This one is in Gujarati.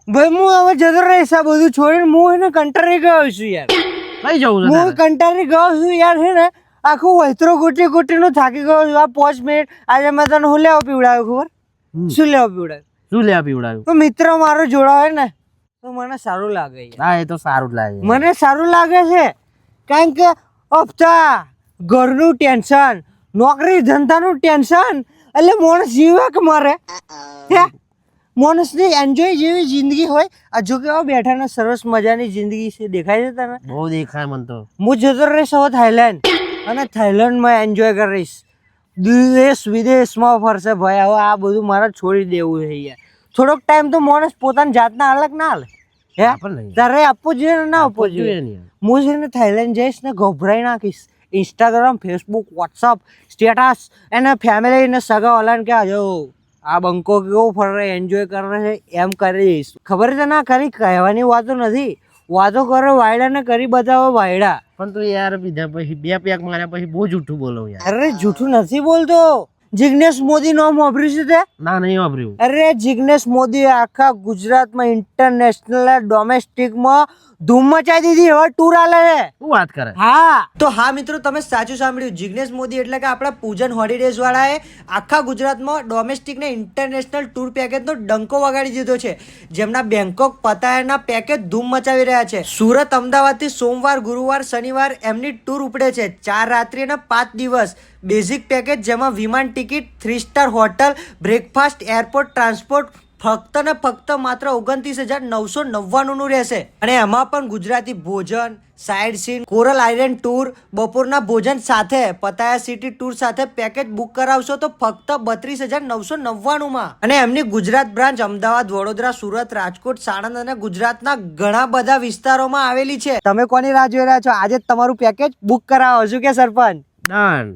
ભાઈ હું હવે જતો રહીશ આ બધું છોડીને હું એને કંટાળી ગયો છું યાર. કઈ જવું છે હું કંટાળી ગયો છું યાર છે ને આખું વસ્ત્રો ગોટી ગોટીનું થાકી ગયો છું. આ 5 મિનિટ આજે મેં તને હું લેવા પીવડાવ્યો ખબર? શું લેવા પીવડાવ્યું? શું લેવા પીવડાવ્યું? તો મિત્ર મારો જોડાવે ને તો મને સારું લાગે યાર. હા એ તો સારું જ લાગે. મને સારું લાગે છે કારણ કે હપ્તા ઘરનું ટેન્શન નોકરી ધંધાનું ટેન્શન એટલે માણસ જીવે કે મારે હે માણસની એન્જોય જેવી જિંદગી હોય આ જો કેવા બેઠા ને સરસ મજાની જિંદગી છે દેખાય છે તને? બહુ દેખાય મને તો. હું જતો રહીશ હવે થાઈલેન્ડ અને થાઈલેન્ડમાં એન્જોય કરીશ દેશ વિદેશમાં ફરશે ભાઈ. હવે આ બધું મારે છોડી દેવું છે યાર. થોડોક ટાઈમ તો માણસ પોતાની જાતના અલગ ના હાલે હે તારે આપવું જોઈએ ને ના આપવું જોઈએ. હું છે ને થાઈલેન્ડ જઈશ ને ગભરાઈ નાખીશ. ઇન્સ્ટાગ્રામ ફેસબુક વોટ્સઅપ સ્ટેટસ એને ફેમિલી ને સગા વાળાને કે જો આ બંકો કેવો ફરે એન્જોય કરે છે એમ કરીશ. ખબર છે ના ખરી કહેવાની વાતો નથી વાતો કરે વાયડા ને કરી બતાવો વાયડા. પણ તું યાર બીજા પછી 2 પેક માર્યા પછી બહુ જૂઠું બોલો યાર. અરે જૂઠું નથી બોલતો. જિગ્નેશ મોદી નામ વાપર્યું છે તે? ના નહીં વાપર્યું. અરે જિગ્નેશ મોદી આખા ગુજરાતમાં ઇન્ટરનેશનલ ડોમેસ્ટિકમાં ધૂમ મચાવી દીધી. હવે ટૂર આલે છે. શું વાત કરે? હા તો હા મિત્રો તમે સાચું સાંભળ્યું. જિગ્નેશ મોદી એટલે કે આપણા પૂજન હોલિડેઝ વાળાએ આખા ગુજરાતમાં ડોમેસ્ટિક ને ઇન્ટરનેશનલ ટૂર પેકેજનો ડંકો વગાડી દીધો છે. જેમના બેંકોક પતાયાના પેકેજ ધૂમ મચાવી રહ્યા છે. સુરત અમદાવાદથી સોમવાર ગુરુવાર શનિવાર એમની ટૂર ઉપડે છે. 4 રાત્રિ અને 5 દિવસ બેઝિક પેકેજ જેમાં વિમાન ticket 3 star hotel breakfast airport transport ફક્ત ને ફક્ત માત્ર 29,999 નું રહેશે. અને એમાં પણ ગુજરાતી ભોજન side scene coral island tour બપોરના ભોજન સાથે પતાયા સિટી ટૂર સાથે પેકેજ બુક કરાવશો તો ફક્ત 32,999 માં. અને એમની ગુજરાત બ્રાન્ચ અમદાવાદ વડોદરા સુરત રાજકોટ સાણંદ અને ગુજરાતના ઘણા બધા વિસ્તારોમાં આવેલી છે. તમે કોની રાહ જોઈ રહ્યા છો? આજે જ તમારું પેકેજ બુક કરાવો. શું કે સરપંચ? ડન.